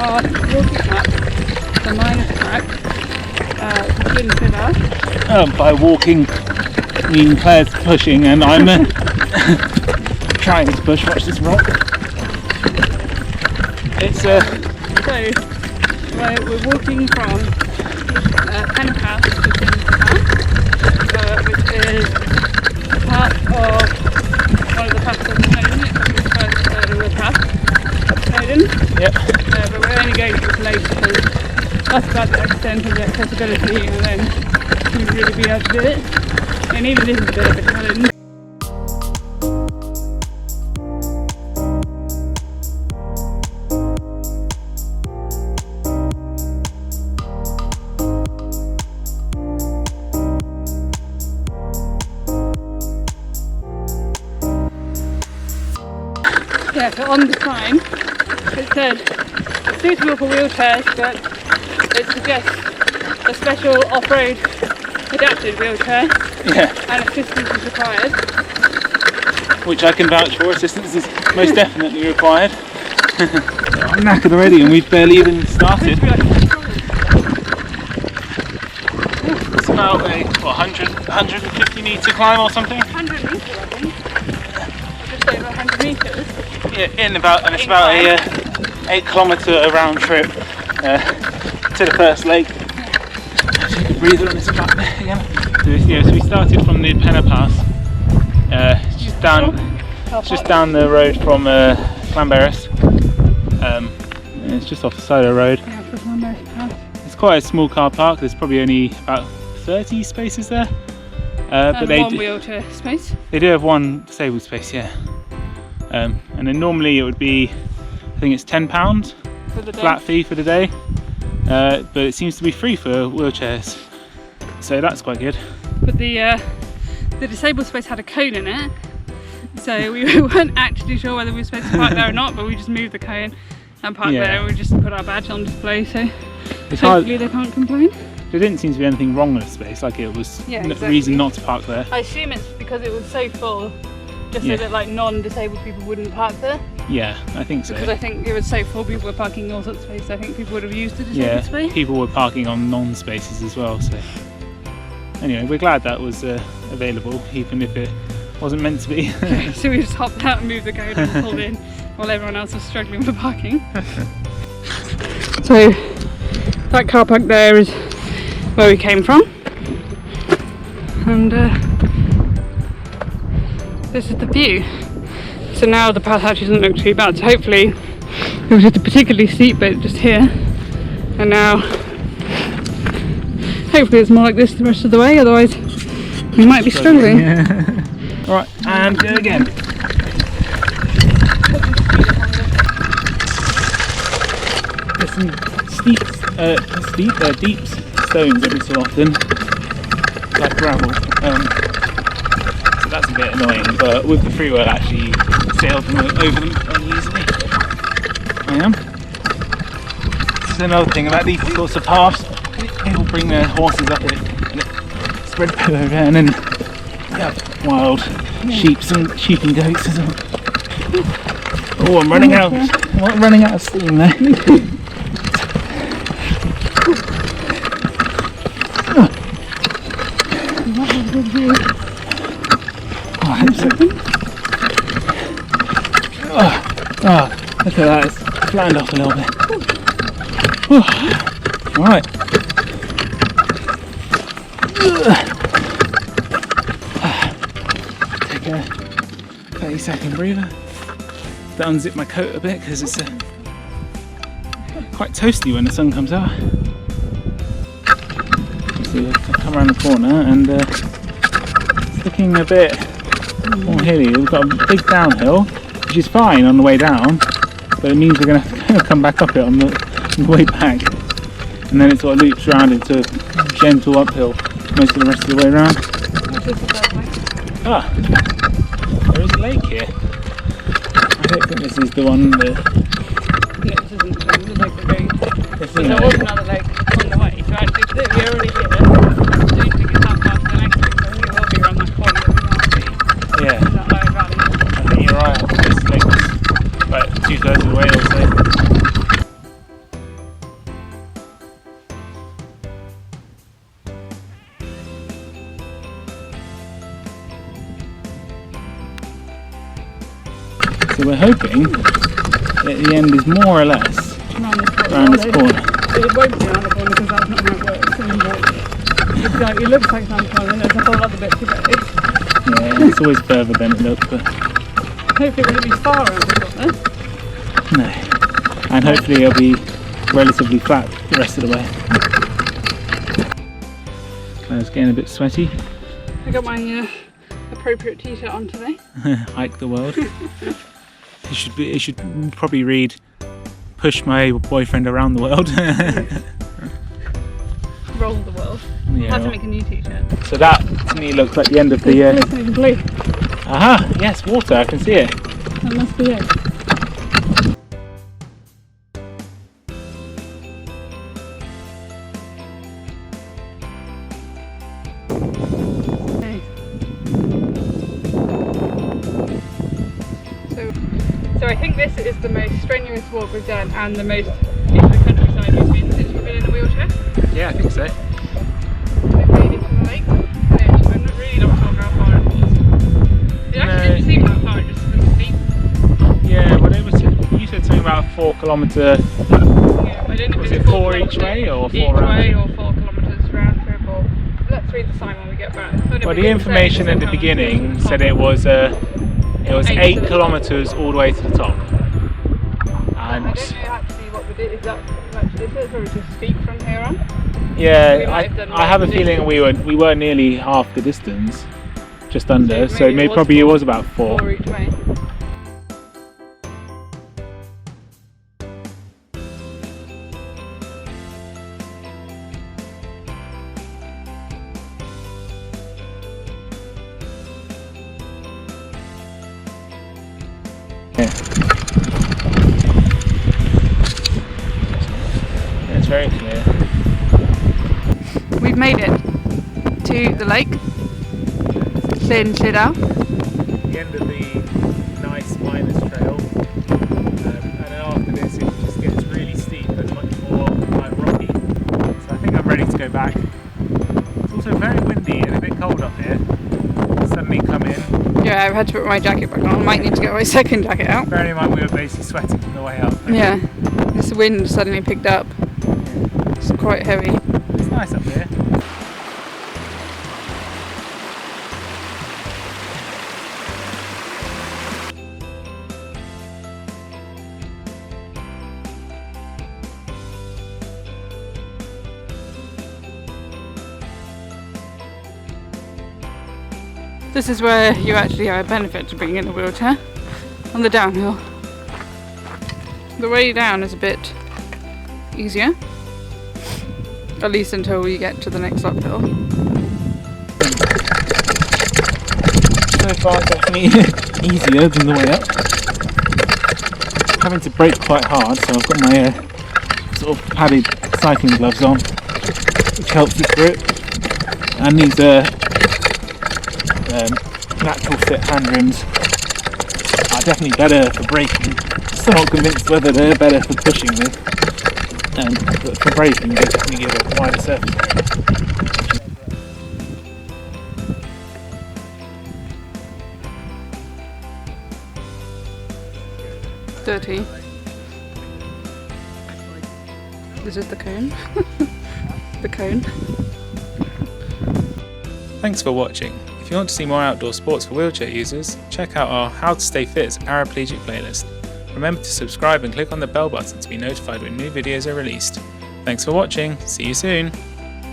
our walking track, the minus track, to Llyn Llydaw. By walking, I mean Claire's pushing and I'm trying to push. Watch this rock. It's So we're walking from Pen Path to Llyn Llydaw, which is part of one of the paths of Snowdon. It's the first third of the path of Snowdon. yep. But we're only going to this lake because that's about the extent of the accessibility, and then we'd really be able to do it. And even this is a bit of a challenge. Yeah, so on the sign it said suitable for wheelchairs, but it suggests a special off-road adapted wheelchair, and assistance is required. Which I can vouch for. Assistance is most definitely required. I'm knackered already and we've barely even started. It's about a 150 metre climb or something? 100 metres, I think. Just over 100 metres. Yeah, and it's about a 8 kilometre round trip to the first lake. Take a breather on this back there again. So we started from the Pen Path, just down the road from Llanberis. And it's just off the side of the road. Yeah, for Llanberis Path. It's quite a small car park. There's probably only about 30 spaces there. But they one wheelchair space. They do have one disabled space, yeah. And then normally it would be, I think it's £10 For the day. flat fee for the day, but it seems to be free for wheelchairs, so that's quite good. But the disabled space had a cone in it, so we weren't actually sure whether we were supposed to park there or not, but we just moved the cone and parked there, and we just put our badge on display, so It's hopefully hard. they can't complain. There didn't seem to be anything wrong with the space, like it was Exactly. reason not to park there. I assume it's because it was so full, just Yeah. so that like non-disabled people wouldn't park there. Yeah, I think so. Because I think it was so full, people were parking in all sorts of spaces. I think people would have used the disabled Yeah, space. people were parking on non-spaces as well, so anyway, we're glad that was available, even if it wasn't meant to be. So we just hopped out and moved the code and pulled in while everyone else was struggling for parking. So that car park there is where we came from, and this is the view. So now the path actually doesn't look too bad, so hopefully it was just a particularly steep bit just here, and now hopefully it's more like this the rest of the way, otherwise we might be struggling. Yeah. Alright, and go again. There's some deep stones every so often, like gravel. So that's a bit annoying, but with the freewheel actually you sail over them very easily. I am. This is another thing about these sorts of paths. People bring their horses up it and it spread over, and then you have wild sheep and goats as well. Oh, I'm running out. I'm running out of steam there. Oh, look at that, it's flattened off a little bit. Right. Take a 30-second breather. To unzip my coat a bit because it's quite toasty when the sun comes out. So we'll come around the corner and it's looking a bit more hilly. We've got a big downhill, which is fine on the way down, but it means we're going to have to come back up it on the way back, and then it sort of loops around into a gentle uphill most of the rest of the way around. Ah, there is a lake here. I don't think this is the one that... No, this isn't the lake we're going to. This There isn't was another lake on the way, so actually we're already here. I don't think it's that far to the next lake, so I think it will be around that corner that we can't see. Yeah, That lower valley. I think you're right. This lake was about 2/3 of the way or so. we're hoping that the end is more or less around this corner. It won't be around the corner because that's not how it works anymore. It looks like around the corner and there's a whole other bit to go. Yeah, it's always further than it looks, but hopefully it won't be far around the corner. no. And hopefully it'll be relatively flat the rest of the way. Claire's getting a bit sweaty. I got my appropriate t-shirt on today. Hike the world. It should probably read, push my boyfriend around the world. Roll the world. Yeah. Have to make a new t-shirt. So that to me looks like the end of the Glistening blue. Aha, yes, water, I can see it. That must be it. So I think this is the most strenuous walk we've done and the most into the countryside we've been since we've been in a wheelchair. Yeah, I think so. We've made it to the lake. I'm not really not sure how far it was. It actually didn't seem that far, it just was steep. Yeah, well it was, you said something about a 4 kilometre, Yeah, I don't know was if it 4 each way or 4 round? Each way or 4 kilometres round trip or... Let's read the sign when we get back. Well, the information at the beginning said it was 8 kilometres all the way to the top. And I don't know actually what the exact this is, or just steep from here on. yeah, I have a feeling we were nearly half the distance, just under. So maybe probably it was about 4. 4 each way. It's very clear. We've made it to the lake, Llyn Llydaw. The end of the nice Spinal trail, and then after this it just gets really steep and much more like rocky. So I think I'm ready to go back. It's also very windy and a bit cold up here. Suddenly come in. Yeah, I've had to put my jacket back on. I might need to get my second jacket out. Bearing in mind we were basically sweating on the way up. Yeah, this wind suddenly picked up. It's quite heavy. It's nice up here. This is where you actually have a benefit to being in a wheelchair, on the downhill. The way down is a bit easier, at least until you get to the next uphill. So far definitely easier than the way up. Having to brake quite hard, so I've got my sort of padded cycling gloves on, which helps with grip, and these natural fit hand rims are definitely better for braking. Still not convinced whether they're better for pushing with, but for braking they definitely give a wider surface. Dirty. This is the cone. The cone. Thanks for watching. If you want to see more outdoor sports for wheelchair users, check out our How to Stay Fit as a Paraplegic playlist. Remember to subscribe and click on the bell button to be notified when new videos are released. Thanks for watching, see you soon!